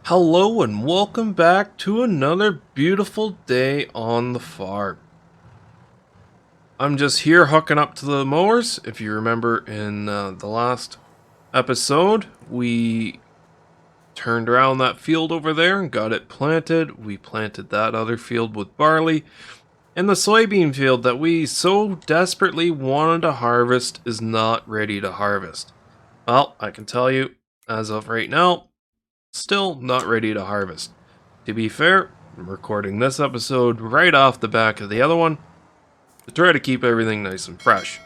Hello and welcome back to another beautiful day on the farm. I'm just here hooking up to the mowers. If you remember in the last episode, we turned around that field over there and got it planted. We planted that other field with barley. And the soybean field that we so desperately wanted to harvest is not ready to harvest. Well, I can tell you, as of right now, still not ready to harvest. To be fair, I'm recording this episode right off the back of the other one to try to keep everything nice and fresh.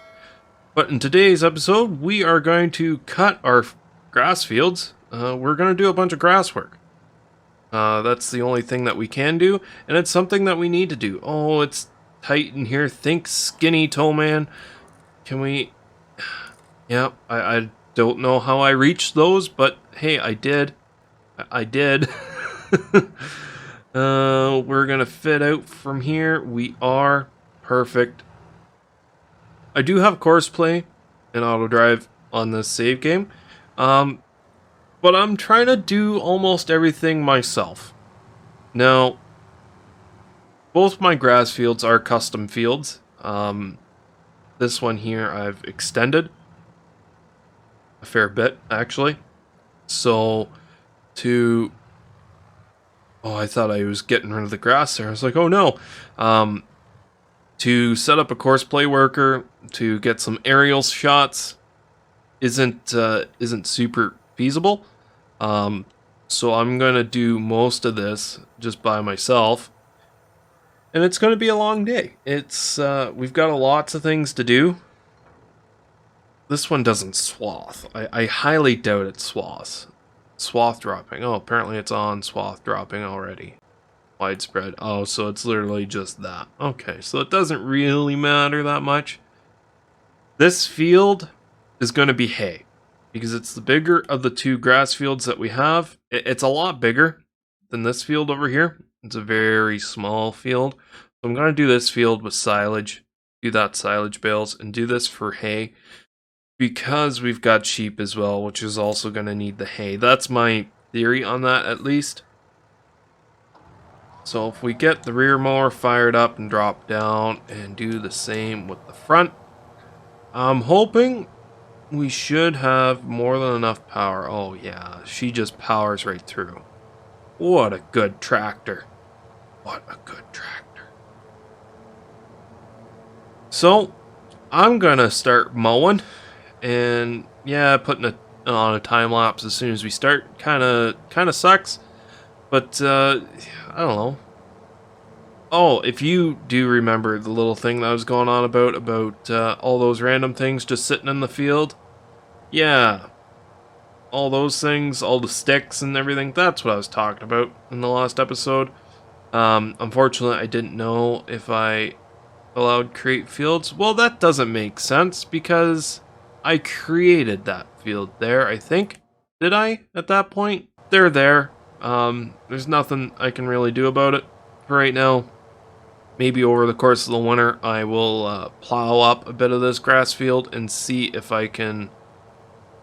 But in today's episode, we are going to cut our grass fields. We're going to do a bunch of grass work. That's the only thing that we can do, and it's something that we need to do. Oh, it's tight in here. Think skinny toe man. Can we... Yeah, I don't know how I reached those, but hey, I did. I did. We're gonna fit out from here. We are perfect. I do have course play and auto drive on this save game, but I'm trying to do almost everything myself. Now, both my grass fields are custom fields. This one here I've extended a fair bit actually. So to Oh, I thought I was getting rid of the grass there. I was like, oh no. To set up a course play worker, to get some aerial shots, isn't super feasible. So I'm gonna do most of this just by myself, and it's gonna be a long day. It's we've got lots of things to do. This one doesn't swath. I highly doubt it swaths. Swath dropping. Oh, apparently it's on swath dropping already. Widespread. Oh, so it's literally just that. Okay, so it doesn't really matter that much. This field is going to be hay, because it's the bigger of the two grass fields that we have. It's a lot bigger than this field over here. It's a very small field. So I'm going to do this field with silage, do that silage bales, and do this for hay, because we've got sheep as well, which is also going to need the hay. That's my theory on that, at least. So if we get the rear mower fired up and drop down and do the same with the front, I'm hoping we should have more than enough power. Oh yeah, she just powers right through. What a good tractor. What a good tractor. So I'm gonna start mowing. And yeah, putting it on a time lapse as soon as we start kind of sucks, but I don't know. Oh, if you do remember the little thing that was going on about all those random things just sitting in the field, yeah, all those things, all the sticks and everything, that's what I was talking about in the last episode. Unfortunately, I didn't know if I allowed create fields. Well, that doesn't make sense because I created that field there, I think. Did I, at that point? They're there. There's nothing I can really do about it for right now. Maybe over the course of the winter, I will plow up a bit of this grass field and see if I can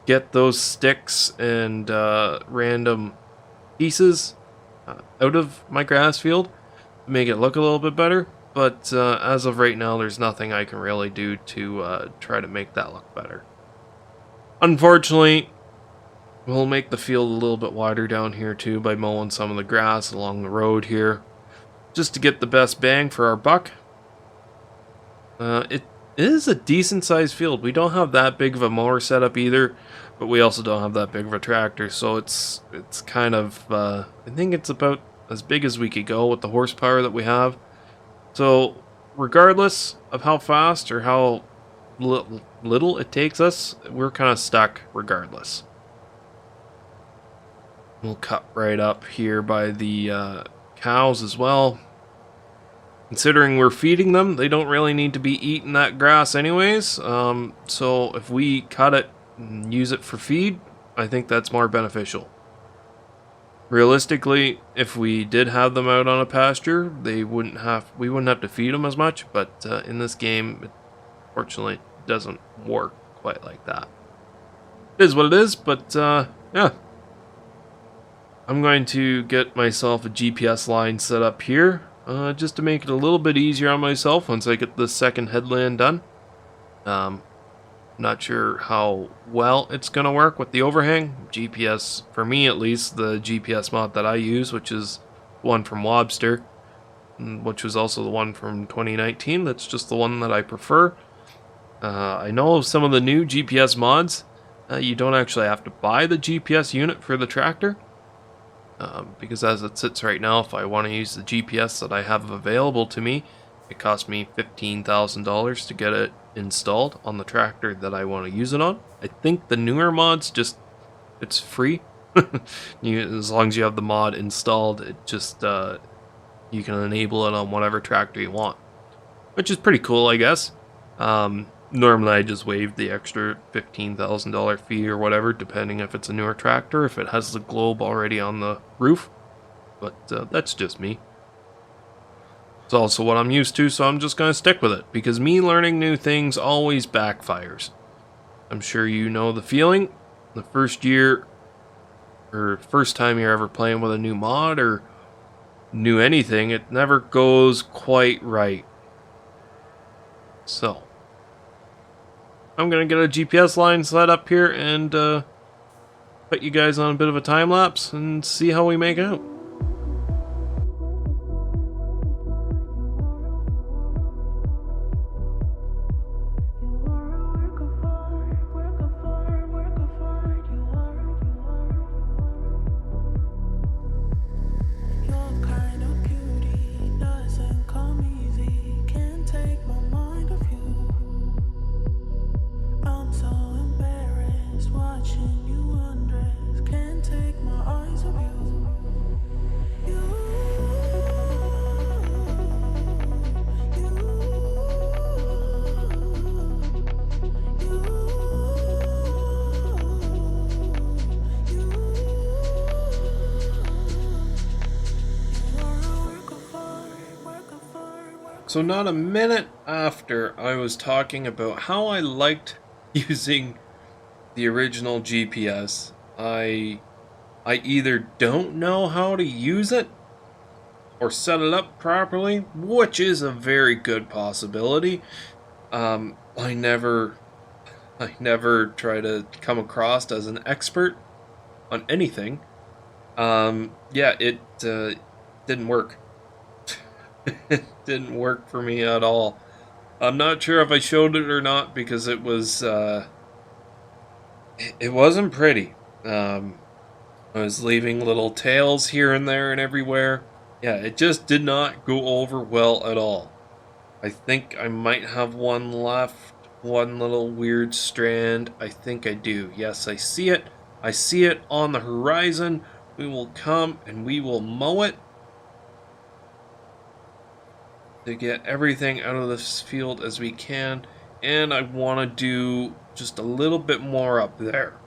get those sticks and random pieces out of my grass field to make it look a little bit better. But as of right now, there's nothing I can really do to try to make that look better. Unfortunately, we'll make the field a little bit wider down here too by mowing some of the grass along the road here, just to get the best bang for our buck. It is a decent sized field. We don't have that big of a mower setup either, but we also don't have that big of a tractor, so it's kind of, I think it's about as big as we could go with the horsepower that we have. So regardless of how fast or how little it takes us, we're kind of stuck regardless. We'll cut right up here by the cows as well. Considering we're feeding them, they don't really need to be eating that grass anyways. So if we cut it and use it for feed, I think that's more beneficial. Realistically, if we did have them out on a pasture, we wouldn't have to feed them as much, but in this game, it fortunately doesn't work quite like that. It is what it is, but yeah. I'm going to get myself a GPS line set up here, just to make it a little bit easier on myself once I get the second headland done. Um, Not sure how well it's going to work with the overhang. GPS, for me at least, the GPS mod that I use, which is one from Waldstetten, which was also the one from 2019, that's just the one that I prefer. I know some of the new GPS mods, you don't actually have to buy the GPS unit for the tractor. Because as it sits right now, if I want to use the GPS that I have available to me, it cost me $15,000 to get it installed on the tractor that I want to use it on. I think the newer mods it's free. As long as you have the mod installed, it just you can enable it on whatever tractor you want, which is pretty cool, I guess. Normally I just waive the extra $15,000 fee or whatever, depending if it's a newer tractor, if it has the globe already on the roof. But that's just me. It's also what I'm used to, so I'm just going to stick with it, because me learning new things always backfires. I'm sure you know the feeling. The first year, or first time you're ever playing with a new mod, or new anything, it never goes quite right. So I'm going to get a GPS line set up here and put you guys on a bit of a time lapse and see how we make out. So not a minute after I was talking about how I liked using the original GPS, I either don't know how to use it or set it up properly, which is a very good possibility. I never try to come across as an expert on anything. Yeah, it didn't work. It didn't work for me at all. I'm not sure if I showed it or not, because it was it wasn't pretty. I was leaving little tails here and there and everywhere. Yeah, it just did not go over well at all. I think I might have one left, one little weird strand. I think I do. Yes, I see it. I see it on the horizon. We will come and we will mow it to get everything out of this field as we can. And I want to do just a little bit more up there.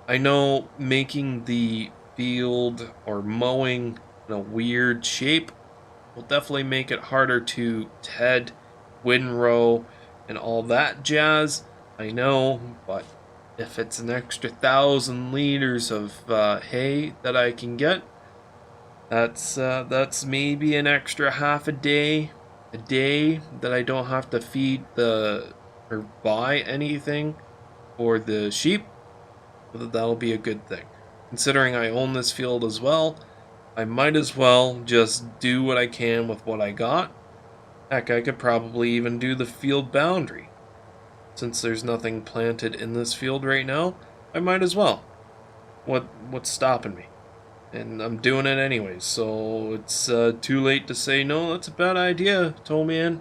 I know making the field or mowing in a weird shape will definitely make it harder to head, windrow, and all that jazz. I know, but if it's an extra 1,000 liters of hay that I can get, that's maybe an extra half a day that I don't have to feed or buy anything for the sheep. That'll be a good thing. Considering I own this field as well, I might as well just do what I can with what I got. Heck, I could probably even do the field boundary. Since there's nothing planted in this field right now, I might as well. What's stopping me? And I'm doing it anyways, so it's too late to say, no, that's a bad idea, Tomian.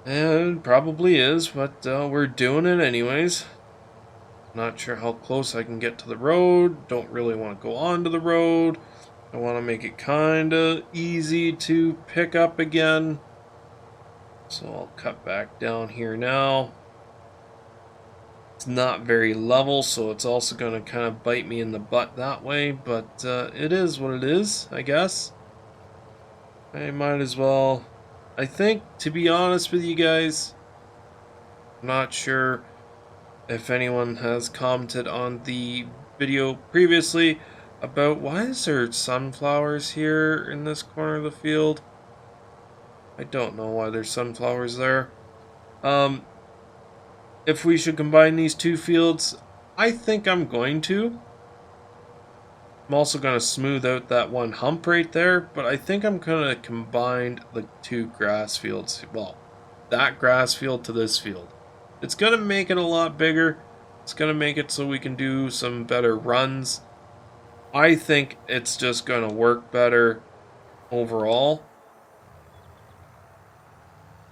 And it probably is, but we're doing it anyways. Not sure how close I can get to the road. Don't really want to go onto the road. I want to make it kinda easy to pick up again. So I'll cut back down here now. It's not very level, so it's also going to kind of bite me in the butt that way, but it is what it is, I guess. I might as well. I think, to be honest with you guys, I'm not sure if anyone has commented on the video previously about why is there sunflowers here in this corner of the field? I don't know why there's sunflowers there. Um, if we should combine these two fields, I think I'm going to. I'm also going to smooth out that one hump right there, but I think I'm going to combine the two grass fields. Well, that grass field to this field. It's going to make it a lot bigger. It's going to make it so we can do some better runs. I think it's just going to work better overall.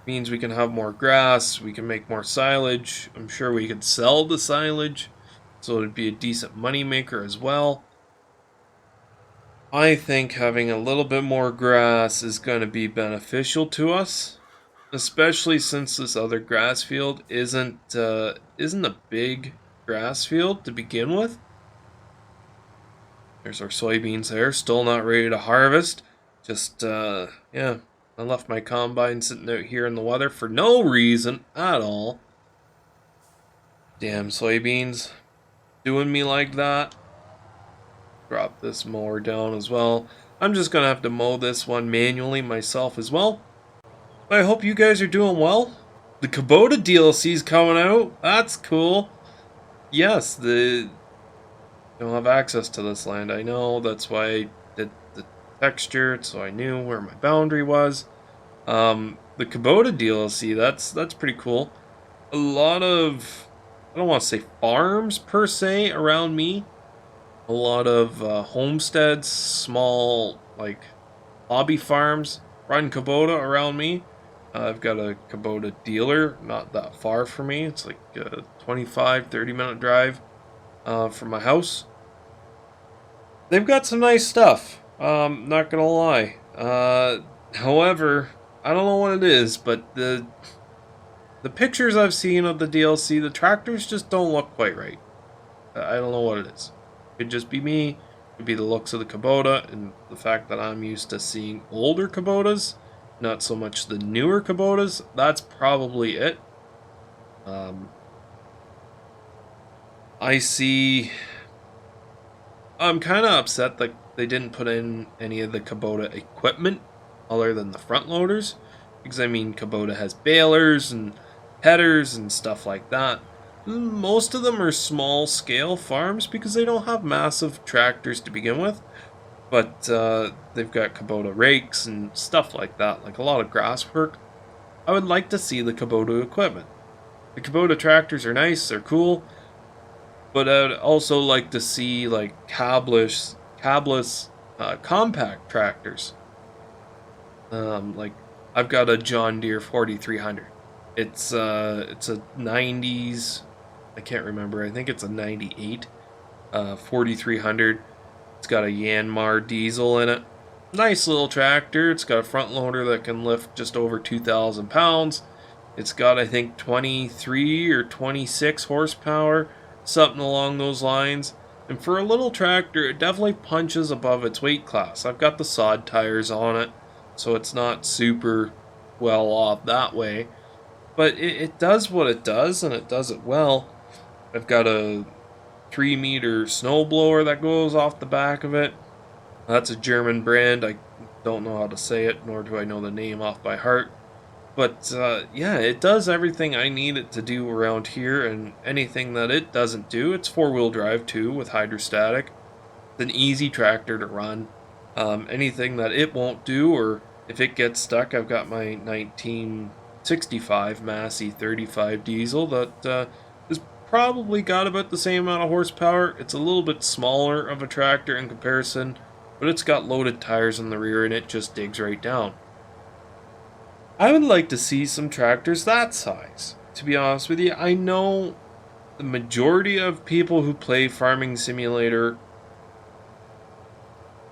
Means we can have more grass, we can make more silage. I'm sure we could sell the silage, so it'd be a decent money maker as well. I think having a little bit more grass is going to be beneficial to us, especially since this other grass field isn't a big grass field to begin with. There's our soybeans there, still not ready to harvest. Just yeah, I left my combine sitting out here in the weather for no reason at all. Damn soybeans doing me like that. Drop this mower down as well. I'm just gonna have to mow this one manually myself as well. I hope you guys are doing well. The Kubota DLC's coming out. That's cool. Yes, I don't have access to this land. I know, that's why I did the texture, so I knew where my boundary was. The Kubota DLC, that's pretty cool. A lot of, I don't want to say farms per se around me. A lot of homesteads, small like hobby farms run Kubota around me. I've got a Kubota dealer not that far from me. It's like a 25-30 minute drive from my house. They've got some nice stuff. Not gonna lie. However, I don't know what it is, but the pictures I've seen of the DLC, the tractors just don't look quite right. I don't know what it is. Could just be me. It could be the looks of the Kubota and the fact that I'm used to seeing older Kubotas, not so much the newer Kubotas. That's probably it. I see. I'm kind of upset that they didn't put in any of the Kubota equipment other than the front loaders, because I mean Kubota has balers and headers and stuff like that. Most of them are small scale farms because they don't have massive tractors to begin with, but they've got Kubota rakes and stuff like that, like a lot of grass work. I would like to see the Kubota equipment. The Kubota tractors are nice, they're cool, but I'd also like to see like cabless compact tractors. Like I've got a John Deere 4300. It's a 90s. I can't remember. I think it's a 98 4300. It's got a Yanmar diesel in it. Nice little tractor. It's got a front loader that can lift just over 2,000 pounds. It's got, I think, 23 or 26 horsepower, something along those lines. And for a little tractor, it definitely punches above its weight class. I've got the sod tires on it, so it's not super well off that way. But it does what it does, and it does it well. I've got a 3-meter snowblower that goes off the back of it. That's a German brand. I don't know how to say it, nor do I know the name off by heart. But yeah, it does everything I need it to do around here, and anything that it doesn't do. It's 4-wheel drive too with hydrostatic. It's an easy tractor to run. Anything that it won't do, or if it gets stuck, I've got my 1965 Massey 35 diesel that has probably got about the same amount of horsepower. It's a little bit smaller of a tractor in comparison, but it's got loaded tires in the rear and it just digs right down. I would like to see some tractors that size. To be honest with you, I know the majority of people who play Farming Simulator,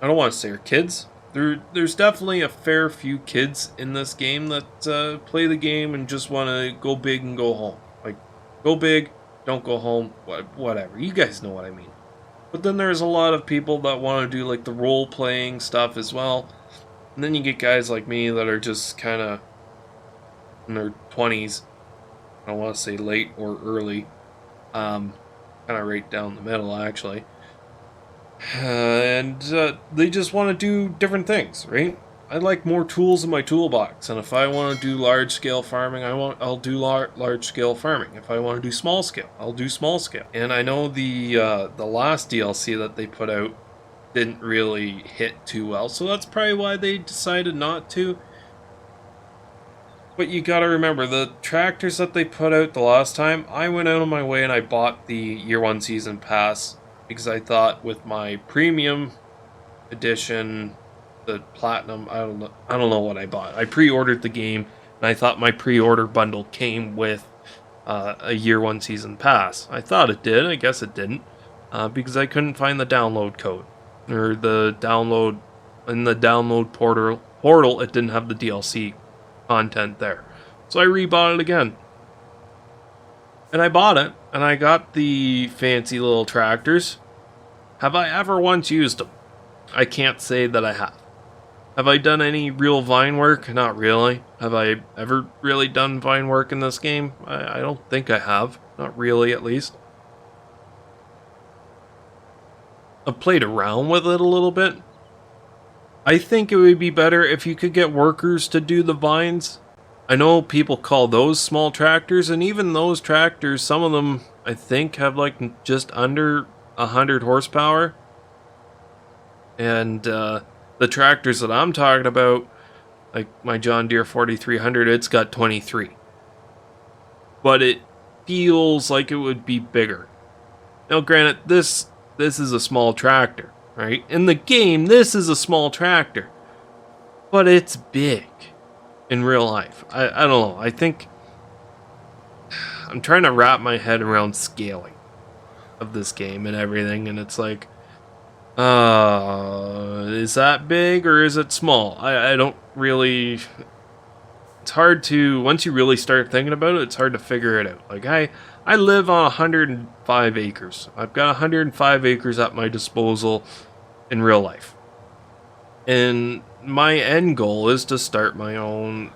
I don't want to say are kids. There's definitely a fair few kids in this game that play the game and just want to go big and go home. Like, go big, don't go home, whatever. You guys know what I mean. But then there's a lot of people that want to do like the role-playing stuff as well. And then you get guys like me that are just kind of in their 20s. I don't want to say late or early. Kind of right down the middle, actually. and they just want to do different things, right? I like more tools in my toolbox, and if I want to do large scale farming, I'll do large scale farming. If I want to do small scale, I'll do small scale. And I know the last DLC that they put out didn't really hit too well, so that's probably why they decided not to. But you gotta remember, the tractors that they put out the last time, I went out of my way and I bought the Year 1 Season Pass because I thought with my Premium Edition, the Platinum, I don't know what I bought. I pre-ordered the game, and I thought my pre-order bundle came with a Year 1 Season Pass. I thought it did, I guess it didn't, because I couldn't find the download code, or the download, in the download portal, it didn't have the DLC content there. So I rebought it again. And I bought it, and I got the fancy little tractors. Have I ever once used them? I can't say that I have. Have I done any real vine work? Not really. Have I ever really done vine work in this game? I don't think I have. Not really, at least. I've played around with it a little bit. I think it would be better if you could get workers to do the vines. I know people call those small tractors, and even those tractors, some of them, I think, have like just under 100 horsepower. And the tractors that I'm talking about, like my John Deere 4300, it's got 23. But it feels like it would be bigger. Now, granted, this is a small tractor. Right? In the game, this is a small tractor. But it's big in real life. I don't know. I think I'm trying to wrap my head around scaling of this game and everything, and it's like, is that big or is it small? I don't really... It's hard to... Once you really start thinking about it, it's hard to figure it out. Like, I live on 105 acres. I've got 105 acres at my disposal in real life. And my end goal is to start my own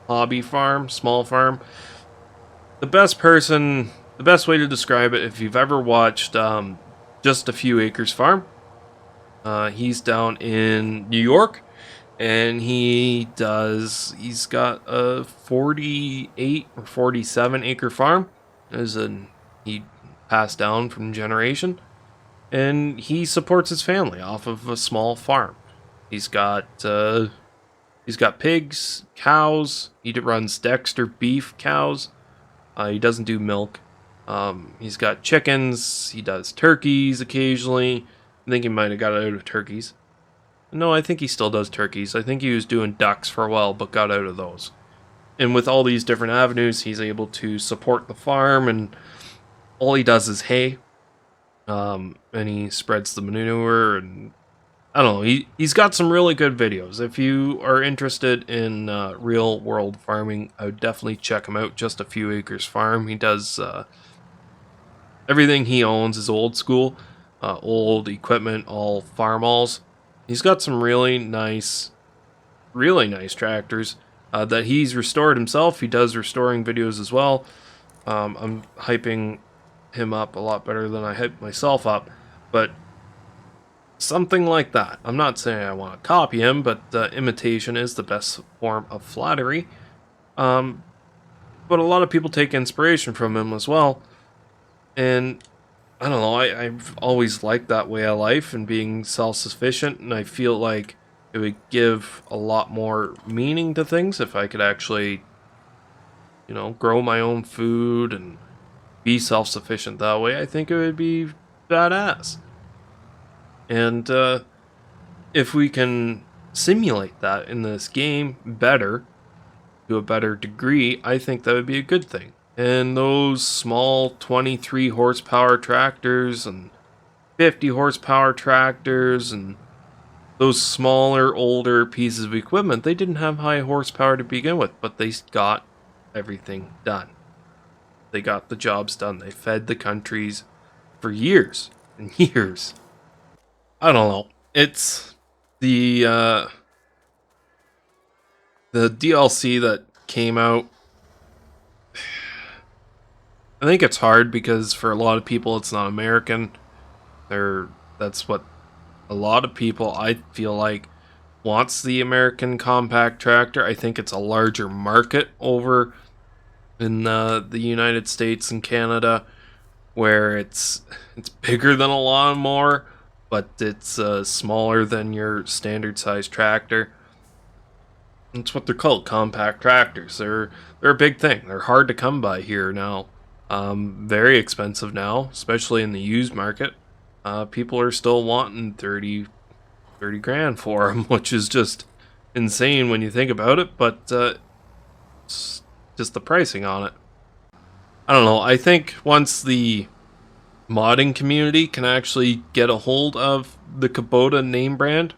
hobby farm, small farm. The best way to describe it, if you've ever watched Just a Few Acres Farm, he's down in New York, and he's got a 48 or 47 acre farm. He passed down from generation, and he supports his family off of a small farm. He's got pigs, cows. He runs Dexter beef cows. He doesn't do milk. He's got chickens. He does turkeys occasionally. I think he might have got out of turkeys. No, I think he still does turkeys. I think he was doing ducks for a while, but got out of those. And with all these different avenues, he's able to support the farm, and all he does is hay. And he spreads the manure, and I don't know. He's got some really good videos. If you are interested in real world farming, I would definitely check him out. Just a Few Acres Farm. He does everything he owns is old school, old equipment, all farm-alls. He's got some really nice tractors that he's restored himself. He does restoring videos as well. I'm hyping him up a lot better than I hype myself up, but something like that. I'm not saying I want to copy him, but imitation is the best form of flattery. But a lot of people take inspiration from him as well. And I don't know, I've always liked that way of life and being self-sufficient, and I feel like it would give a lot more meaning to things if I could actually, grow my own food and be self-sufficient that way. I think it would be badass. And if we can simulate that in this game better, to a better degree, I think that would be a good thing. And those small 23 horsepower tractors and 50 horsepower tractors and those smaller, older pieces of equipment, they didn't have high horsepower to begin with, but they got everything done. They got the jobs done. They fed the countries for years and years. I don't know. It's the DLC that came out. I think it's hard because for a lot of people it's not American. That's what A lot of people, I feel like, wants the American compact tractor. I think it's a larger market over in the United States and Canada, where it's bigger than a lawnmower, but it's smaller than your standard size tractor. That's what they're called, compact tractors. They're a big thing. They're hard to come by here now. Very expensive now, especially in the used market. People are still wanting 30 grand for them, which is just insane when you think about it, but it's just the pricing on it. I don't know. I think once the modding community can actually get a hold of the Kubota name brand,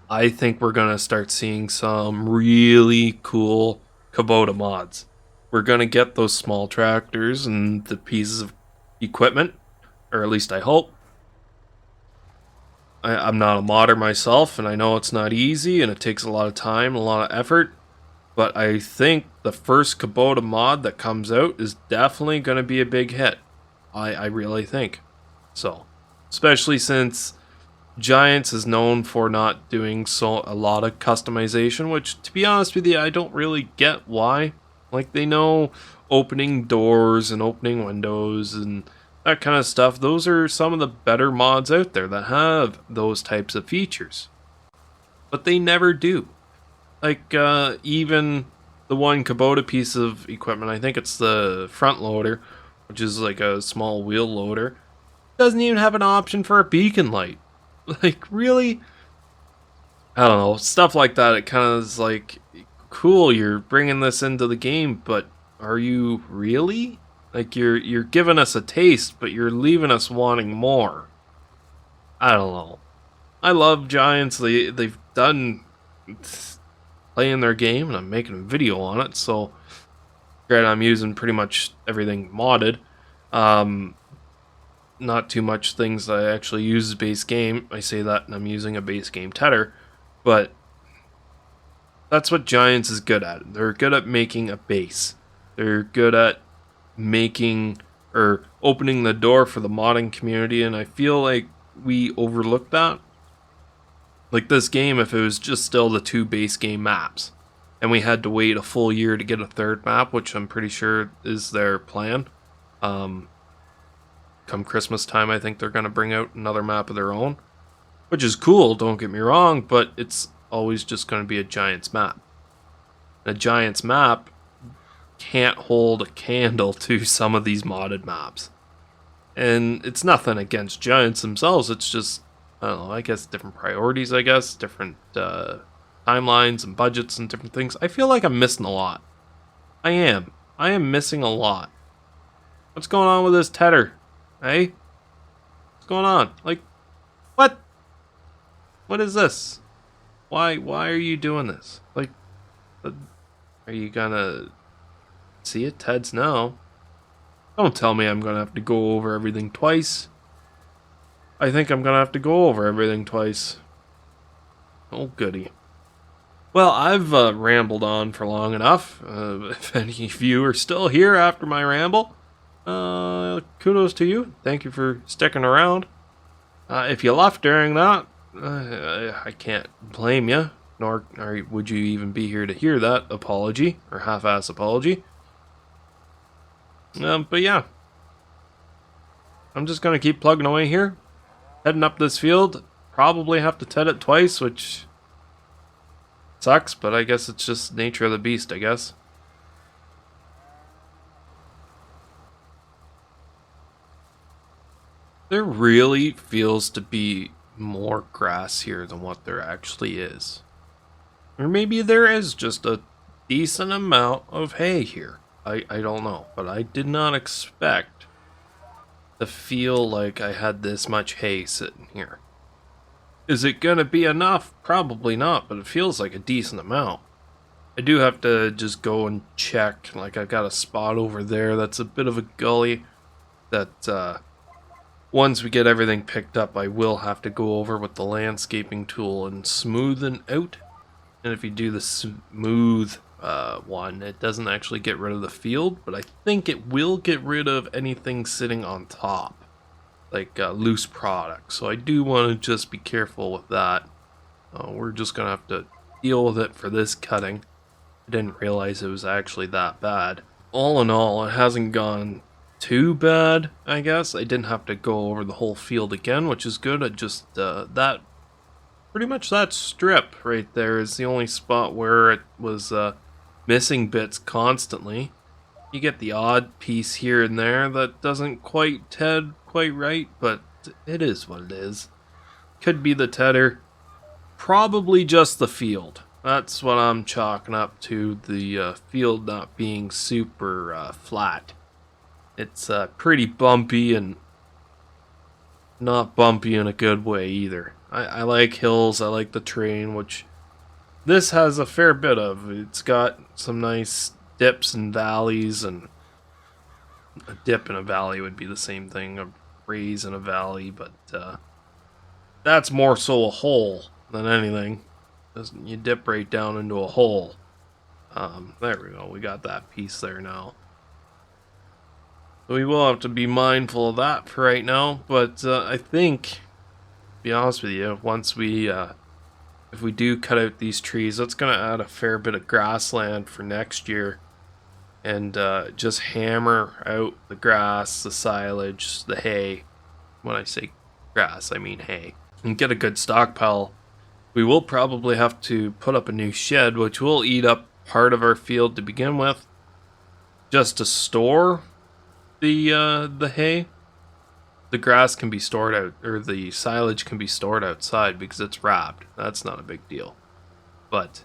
I think we're going to start seeing some really cool Kubota mods. We're going to get those small tractors and the pieces of equipment, or at least I hope. I'm not a modder myself, and I know it's not easy, and it takes a lot of time, a lot of effort, but I think the first Kubota mod that comes out is definitely going to be a big hit. I really think so. Especially since Giants is known for not doing a lot of customization, which, to be honest with you, I don't really get why. Like, they know opening doors and opening windows and that kind of stuff. Those are some of the better mods out there that have those types of features. But they never do. Like, even the one Kubota piece of equipment, I think it's the front loader, which is like a small wheel loader, doesn't even have an option for a beacon light. Like, really? I don't know, stuff like that. It kind of is like, cool, you're bringing this into the game, but are you really? Like, you're giving us a taste, but you're leaving us wanting more. I don't know. I love Giants. They've done playing their game, and I'm making a video on it, so granted, I'm using pretty much everything modded. Not too much things I actually use as base game. I say that and I'm using a base game tedder, but that's what Giants is good at. They're good at making a base. They're good at making or opening the door for the modding community, and I feel like we overlook that. Like this game, if it was just still the 2 base game maps, and we had to wait a full year to get a 3rd map, which I'm pretty sure is their plan. Come Christmas time, I think they're going to bring out another map of their own, which is cool, don't get me wrong, but it's always just going to be a Giants map. A Giants map can't hold a candle to some of these modded maps. And it's nothing against Giants themselves, it's just, I don't know, I guess different priorities, different timelines and budgets and different things. I feel like I'm missing a lot. I am missing a lot. What's going on with this tedder? Hey? What's going on? Like, what? What is this? Why are you doing this? Like, are you gonna see it? Ted's no. Don't tell me I'm gonna have to go over everything twice. I think I'm gonna have to go over everything twice. Oh, goody. Well, I've rambled on for long enough. If any of you are still here after my ramble, kudos to you. Thank you for sticking around. If you left during that, I can't blame you. Nor would you even be here to hear that apology, or half-ass apology. But yeah. I'm just going to keep plugging away here. Heading up this field. Probably have to ted it twice, which sucks, but I guess it's just nature of the beast, I guess. There really feels to be more grass here than what there actually is. Or maybe there is just a decent amount of hay here. I don't know, but I did not expect to feel like I had this much hay sitting here. Is it gonna be enough? Probably not, but it feels like a decent amount. I do have to just go and check. Like, I've got a spot over there that's a bit of a gully that once we get everything picked up, I will have to go over with the landscaping tool and smoothen out. And if you do the smooth one, it doesn't actually get rid of the field, but I think it will get rid of anything sitting on top. loose product. So I do want to just be careful with that. We're just gonna have to deal with it for this cutting. I didn't realize it was actually that bad. All in all, it hasn't gone too bad, I guess. I didn't have to go over the whole field again, which is good. I just, that, pretty much that strip right there is the only spot where it was missing bits constantly. You get the odd piece here and there that doesn't quite head quite right, but it is what it is. Could be the tedder. Probably just the field. That's what I'm chalking up to, the field not being super flat. It's pretty bumpy, and not bumpy in a good way either. I like hills, I like the terrain, which this has a fair bit of. It's got some nice dips and valleys, and a dip in a valley would be the same thing, a raise in a valley, but that's more so a hole than anything. You dip right down into a hole. There we go, we got that piece there now. So we will have to be mindful of that for right now, but I think, to be honest with you, once we, if we do cut out these trees, that's going to add a fair bit of grassland for next year. And just hammer out the grass, the silage, the hay. When I say grass, I mean hay. And get a good stockpile. We will probably have to put up a new shed, which will eat up part of our field to begin with, just to store the hay. The grass can be stored out, or the silage can be stored outside because it's wrapped. That's not a big deal. But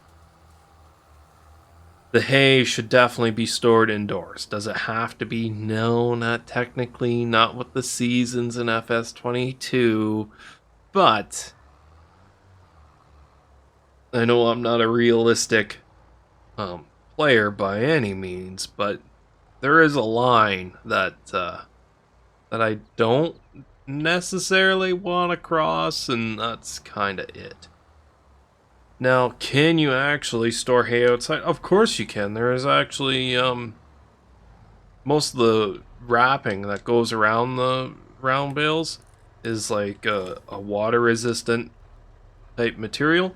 the hay should definitely be stored indoors. Does it have to be? No, not technically, not with the seasons in FS22. But I know I'm not a realistic player by any means, but there is a line that I don't necessarily want to cross, and that's kind of it. Now, can you actually store hay outside? Of course you can. There is actually most of the wrapping that goes around the round bales is like a water resistant type material,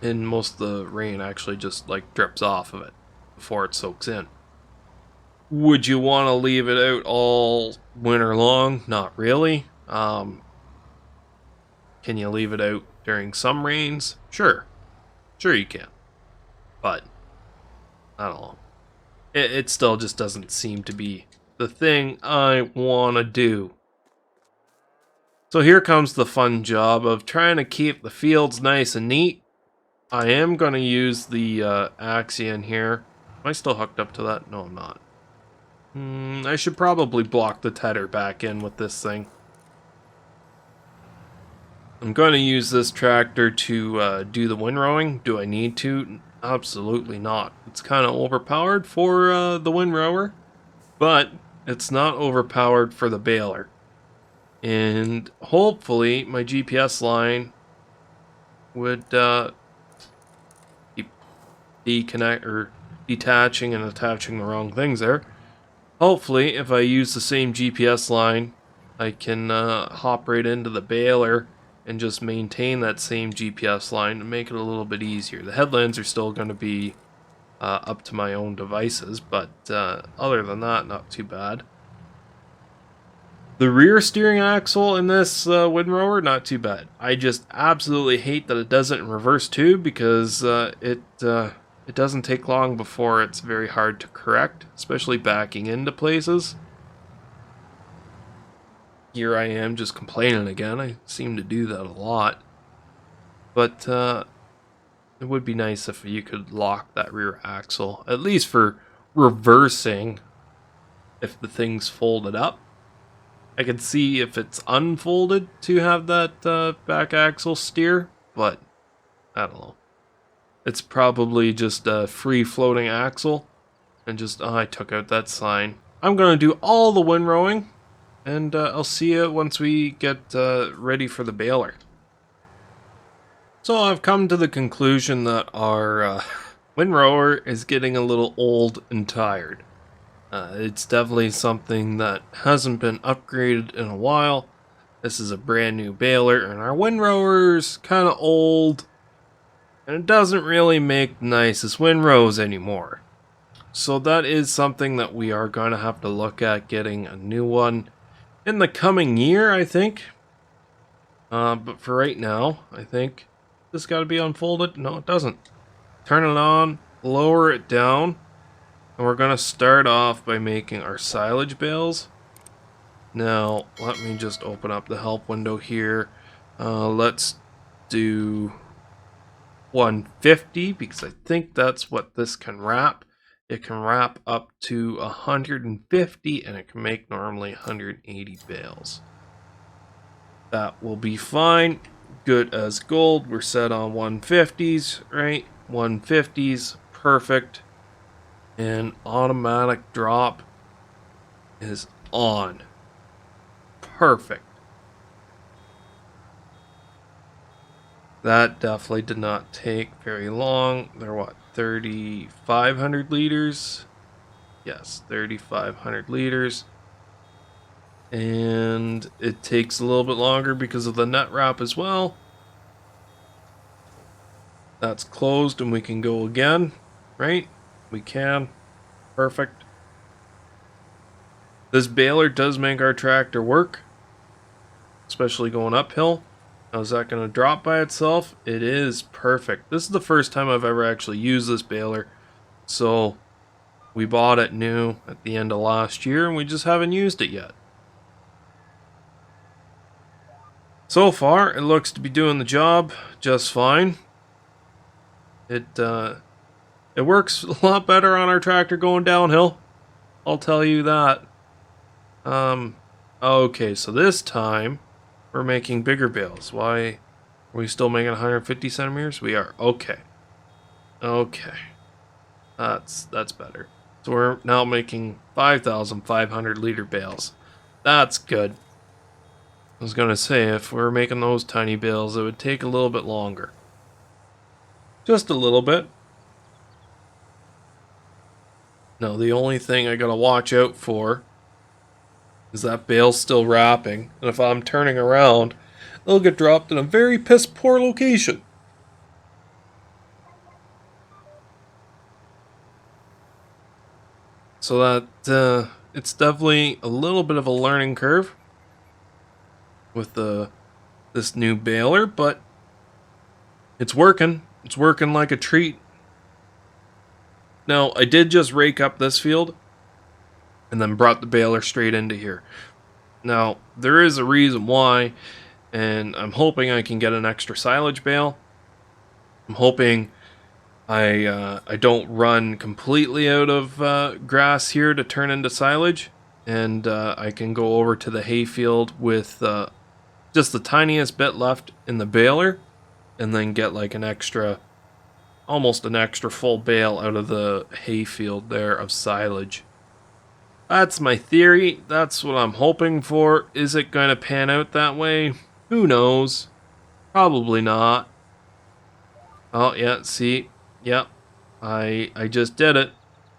and most of the rain actually just like drips off of it before it soaks in. Would you want to leave it out all winter long? Not really. Can you leave it out during some rains? Sure you can, but I don't know. It still just doesn't seem to be the thing I want to do. So here comes the fun job of trying to keep the fields nice and neat. I am going to use the Axion here. Am I still hooked up to that? No, I'm not. I should probably block the tedder back in with this thing. I'm going to use this tractor to do the windrowing. Do I need to? Absolutely not. It's kind of overpowered for the windrower, but it's not overpowered for the baler. And hopefully my GPS line would keep detaching and attaching the wrong things there. Hopefully, if I use the same GPS line, I can hop right into the baler and just maintain that same GPS line to make it a little bit easier. The headlands are still going to be up to my own devices, but other than that, not too bad. The rear steering axle in this windrower, not too bad. I just absolutely hate that it does it in reverse too, because it doesn't take long before it's very hard to correct, especially backing into places. Here I am just complaining again. I seem to do that a lot. But it would be nice if you could lock that rear axle, at least for reversing if the thing's folded up. I can see if it's unfolded to have that back axle steer, but I don't know. It's probably just a free floating axle, and just, I took out that sign. I'm going to do all the windrowing, and I'll see you once we get ready for the baler. So I've come to the conclusion that our windrower is getting a little old and tired. It's definitely something that hasn't been upgraded in a while. This is a brand new baler, and our windrower's kind of old, and it doesn't really make the nicest windrows anymore. So that is something that we are going to have to look at getting a new one in the coming year, I think. But for right now, I think this got to be unfolded. No, it doesn't. Turn it on, lower it down, and we're going to start off by making our silage bales. Now, let me just open up the help window here. Let's do 150 because I think that's what this can wrap. It can wrap up to 150 and it can make normally 180 bales. That will be fine. Good as gold. We're set on 150s, right? 150s, perfect. And automatic drop is on. Perfect. That definitely did not take very long. They're what, 3,500 liters? Yes, 3,500 liters. And it takes a little bit longer because of the net wrap as well. That's closed and we can go again, right? We can. Perfect. This baler does make our tractor work, especially going uphill. Now, is that going to drop by itself? It is perfect. This is the first time I've ever actually used this baler. So we bought it new at the end of last year and we just haven't used it yet. So far, it looks to be doing the job just fine. It works a lot better on our tractor going downhill. I'll tell you that. Okay, so this time we're making bigger bales. Why are we still making 150 centimeters? We are. Okay. Okay. That's better. So we're now making 5,500 liter bales. That's good. I was gonna say, if we're making those tiny bales, it would take a little bit longer. Just a little bit. Now, the only thing I gotta watch out for is that bale's still wrapping, and if I'm turning around, it'll get dropped in a very piss poor location. So that it's definitely a little bit of a learning curve with this new baler, but it's working. It's working like a treat. Now, I did just rake up this field and then brought the baler straight into here. Now, there is a reason why, and I'm hoping I can get an extra silage bale. I'm hoping I don't run completely out of grass here to turn into silage, and I can go over to the hayfield with just the tiniest bit left in the baler, and then get like almost an extra full bale out of the hayfield there of silage. That's my theory. That's what I'm hoping for. Is it going to pan out that way? Who knows? Probably not. Oh, yeah, see? Yep. I just did it.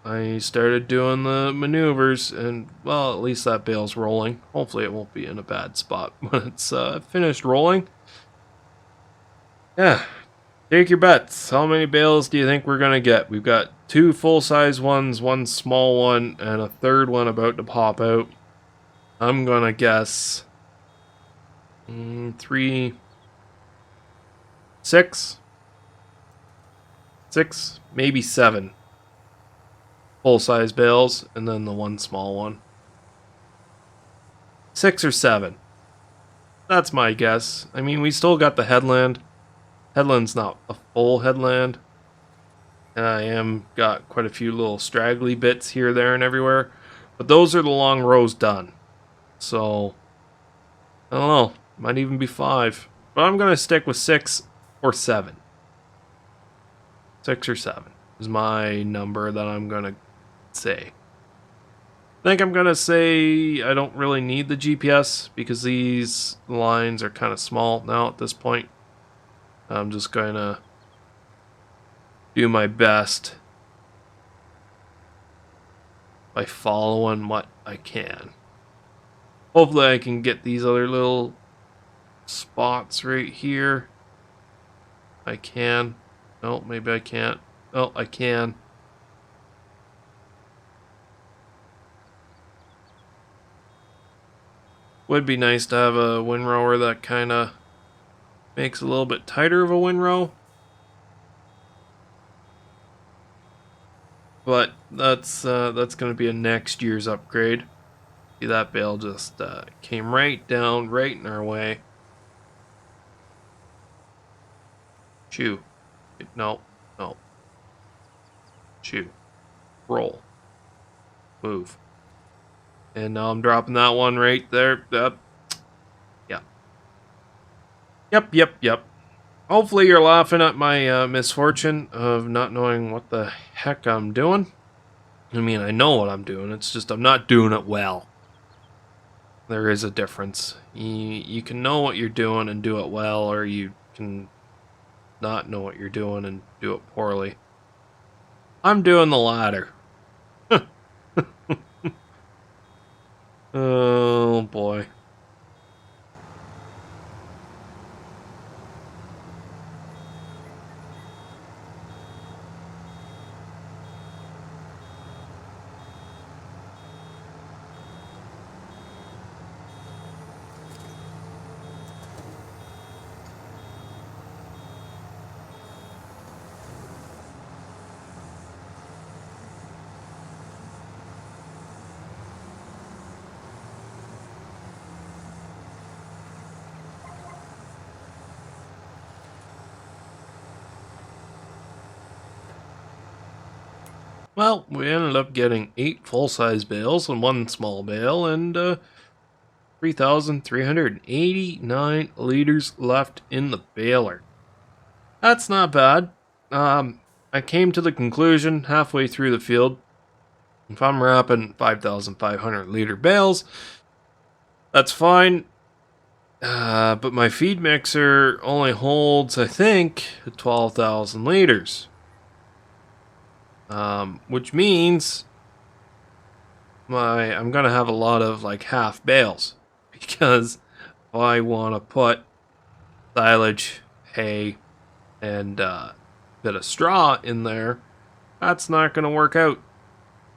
I started doing the maneuvers, and, well, at least that bale's rolling. Hopefully it won't be in a bad spot when it's finished rolling. Yeah. Take your bets. How many bales do you think we're going to get? We've got 2 full-size ones, 1 small one, and a third one about to pop out. I'm going to guess 3, 6, maybe 7 full-size bales, and then the 1 small one. 6 or 7. That's my guess. I mean, we still got the headland. Headland's not a full headland. And I am got quite a few little straggly bits here, there, and everywhere. But those are the long rows done. So, I don't know. Might even be 5. But I'm going to stick with 6 or 7. 6 or 7 is my number that I'm going to say. I think I'm going to say I don't really need the GPS because these lines are kind of small now at this point. I'm just going to do my best by following what I can. Hopefully I can get these other little spots right here. I can. Oh, maybe I can't. Oh, I can. Would be nice to have a windrower that kind of makes a little bit tighter of a windrow. But that's going to be a next year's upgrade. See, that bale just came right down, right in our way. Chew. No, no. Chew. Roll. Move. And now I'm dropping that one right there. Yeah. Yep. Hopefully you're laughing at my misfortune of not knowing what the heck I'm doing. I mean, I know what I'm doing. It's just I'm not doing it well. There is a difference. You can know what you're doing and do it well, or you can not know what you're doing and do it poorly. I'm doing the latter. Oh boy. Well, we ended up getting 8 full-size bales and 1 small bale, and 3,389 liters left in the baler. That's not bad. I came to the conclusion halfway through the field, if I'm wrapping 5,500 liter bales, that's fine. But my feed mixer only holds, I think, 12,000 liters. Which means I'm gonna have a lot of like half bales because I want to put silage, hay, and bit of straw in there. That's not gonna work out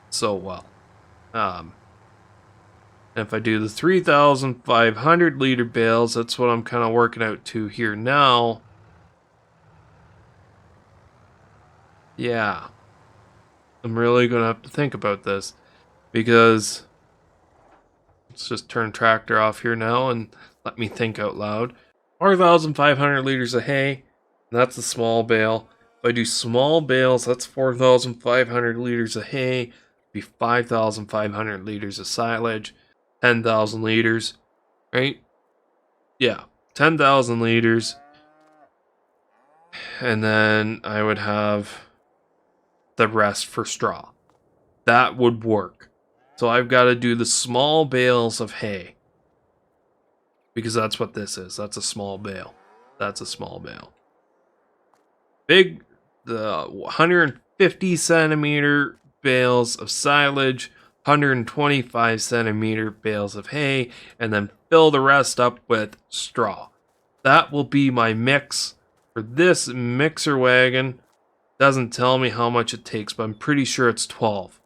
so well. If I do the 3,500 liter bales, that's what I'm kind of working out to here now. Yeah, I'm really gonna have to think about this because let's just turn tractor off here now and let me think out loud. 4,500 liters of hay, that's a small bale. If I do small bales, that's 4,500 liters of hay, be 5,500 liters of silage, 10,000 liters, right? Yeah, 10,000 liters. And then I would have the rest for straw. That would work. So I've got to do the small bales of hay. Because that's what this is. That's a small bale. That's a small bale. Big, the 150 centimeter bales of silage, 125 centimeter bales of hay, and then fill the rest up with straw. That will be my mix for this mixer wagon. Doesn't tell me how much it takes, but I'm pretty sure it's 12.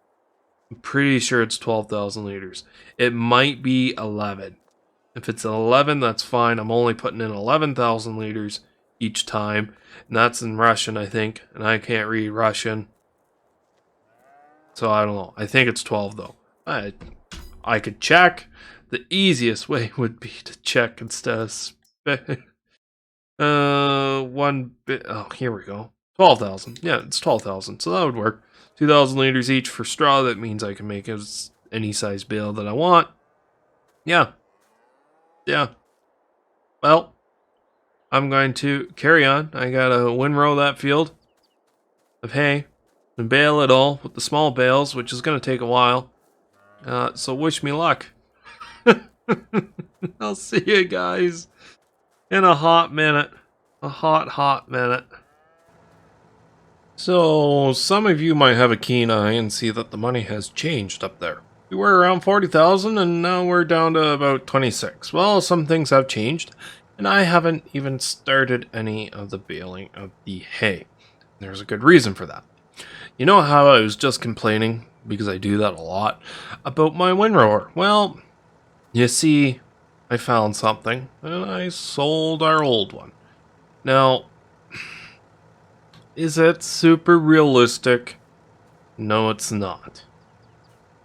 I'm pretty sure it's 12,000 liters. It might be 11. If it's 11, that's fine. I'm only putting in 11,000 liters each time. And that's in Russian, I think. And I can't read Russian. So I don't know. I think it's 12, though. I could check. The easiest way would be to check instead of... one bit... Oh, here we go. 12,000. Yeah, it's 12,000. So that would work. 2,000 liters each for straw. That means I can make any size bale that I want. Yeah. Yeah. Well, I'm going to carry on. I gotta windrow that field of hay and bale it all with the small bales, which is going to take a while. So wish me luck. I'll see you guys in a hot minute. A hot minute. So, some of you might have a keen eye and see that the money has changed up there. We were around 40,000 and now we're down to about 26. Well, some things have changed, and I haven't even started any of the baling of the hay. There's a good reason for that. You know how I was just complaining, because I do that a lot, about my windrower? Well, you see, I found something, and I sold our old one. Now, is it super realistic? No, it's not.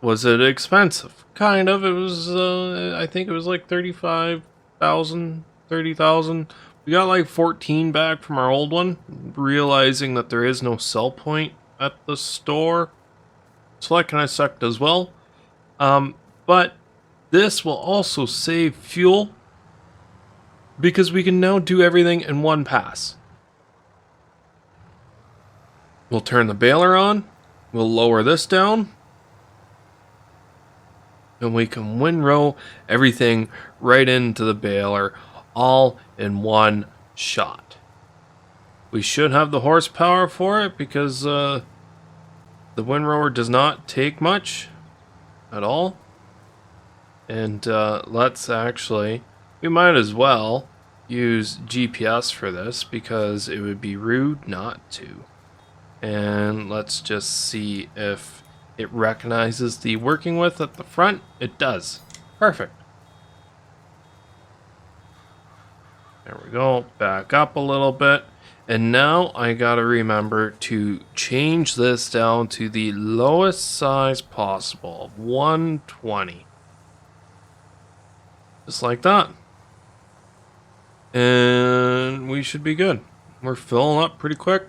Was it expensive? Kind of. It was, I think it was like 35,000, 30,000. We got like 14 back from our old one, realizing that there is no sell point at the store. So that kind of sucked as well. But this will also save fuel because we can now do everything in one pass. We'll turn the baler on. We'll lower this down. And we can windrow everything right into the baler all in one shot. We should have the horsepower for it because the windrower does not take much at all. And let's actually, we might as well use GPS for this because it would be rude not to. And let's just see if it recognizes the working width at the front. It does. Perfect. There we go. Back up a little bit. And now I gotta remember to change this down to the lowest size possible of 120. Just like that. And we should be good. We're filling up pretty quick.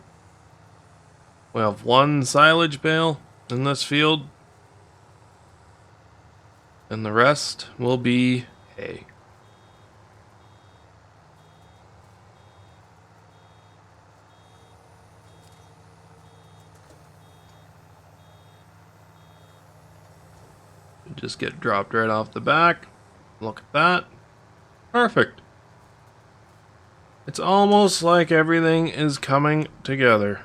We have one silage bale in this field, and the rest will be hay. Just get dropped right off the back. Look at that. Perfect. It's almost like everything is coming together.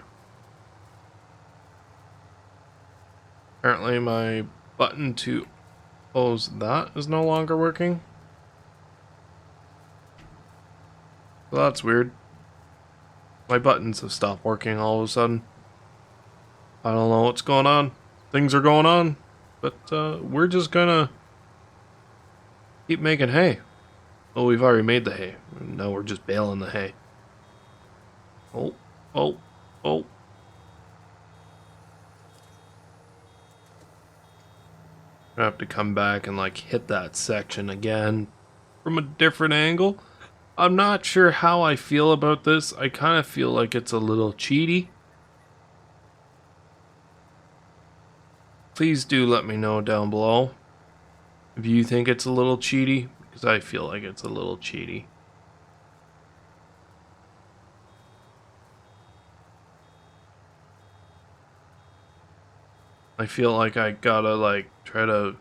Apparently my button to close that is no longer working. Well, that's weird. My buttons have stopped working all of a sudden. I don't know what's going on. Things are going on. But we're just gonna keep making hay. Oh, we've already made the hay. Now we're just baling the hay. Oh, oh, oh. I have to come back and like hit that section again from a different angle. I'm not sure how I feel about this. I kind of feel like it's a little cheaty. Please do let me know down below if you think it's a little cheaty, because I feel like it's a little cheaty. I feel like I gotta like try to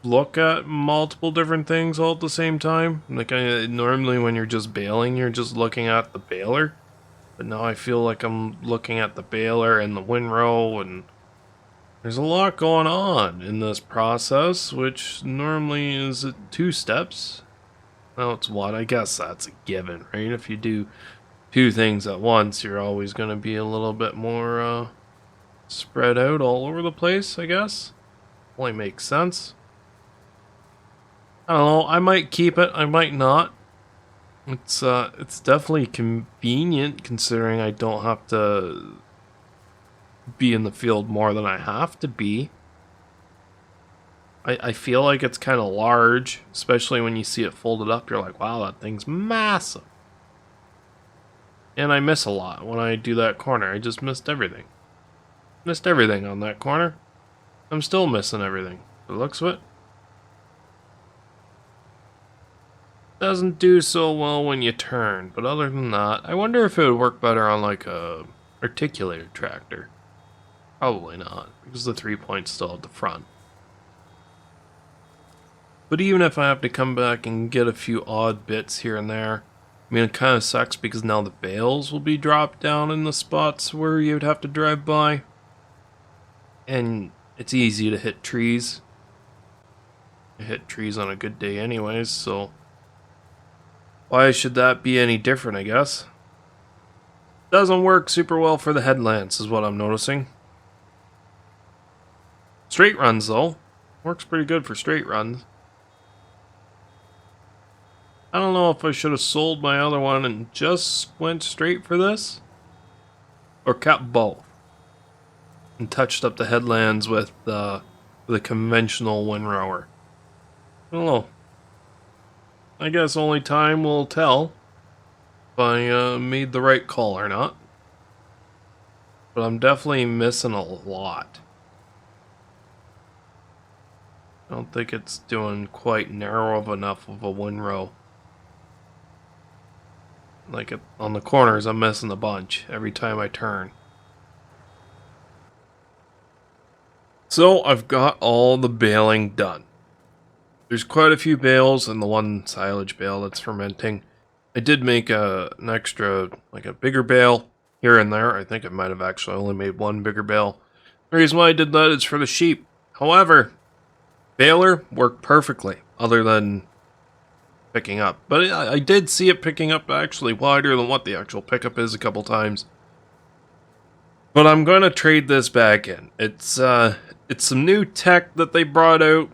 look at multiple different things all at the same time. Like normally when you're just baling, you're just looking at the baler. But now I feel like I'm looking at the baler and the windrow, and there's a lot going on in this process, which normally is 2 steps. Now it's what? I guess that's a given, right? If you do 2 things at once, you're always going to be a little bit more spread out all over the place, I guess. Only makes sense. I don't know, I might keep it, I might not. It's definitely convenient considering I don't have to be in the field more than I have to be. I feel like it's kind of large, especially when you see it folded up. You're like, wow, that thing's massive. And I miss a lot when I do that corner. I just missed everything. Missed everything on that corner. I'm still missing everything. The looks of it. Doesn't do so well when you turn, but other than that, I wonder if it would work better on like a articulated tractor. Probably not, because the 3-point's still at the front. But even if I have to come back and get a few odd bits here and there, I mean, it kind of sucks because now the bales will be dropped down in the spots where you'd have to drive by. And it's easy to hit trees. You hit trees on a good day anyways, so why should that be any different, I guess? Doesn't work super well for the headlands is what I'm noticing. Straight runs though, works pretty good for straight runs. I don't know if I should have sold my other one and just went straight for this, or kept both and touched up the headlands with the conventional windrower. I don't know. I guess only time will tell if I made the right call or not. But I'm definitely missing a lot. I don't think it's doing quite narrow enough of a windrow. Like on the corners, I'm missing a bunch every time I turn. So I've got all the baling done. There's quite a few bales in the one silage bale that's fermenting. I did make an extra, like a bigger bale here and there. I think I might have actually only made one bigger bale. The reason why I did that is for the sheep. However, baler worked perfectly, other than picking up. But I did see it picking up actually wider than what the actual pickup is a couple times. But I'm going to trade this back in. It's some new tech that they brought out.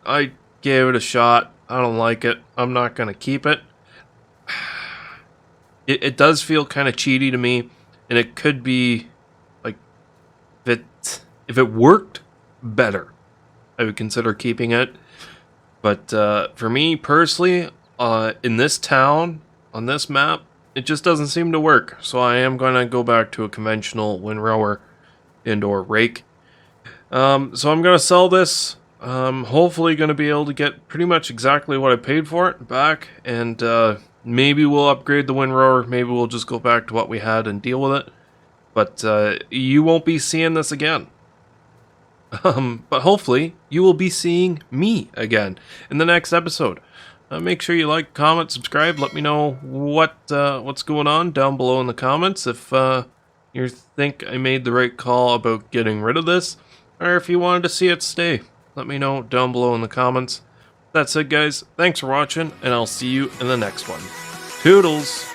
I gave it a shot. I don't like it. I'm not going to keep it. It does feel kind of cheaty to me, and it could be like if it worked better, I would consider keeping it. But for me personally, in this town, on this map, it just doesn't seem to work. So I am going to go back to a conventional windrower and/or rake. So I'm going to sell this. Hopefully going to be able to get pretty much exactly what I paid for it back. And maybe we'll upgrade the windrower. Maybe we'll just go back to what we had and deal with it. But you won't be seeing this again. But hopefully you will be seeing me again in the next episode. Make sure you like, comment, subscribe. Let me know what's going on down below in the comments. If you think I made the right call about getting rid of this, or if you wanted to see it stay, let me know down below in the comments. That's it, guys. Thanks for watching, and I'll see you in the next one. Toodles!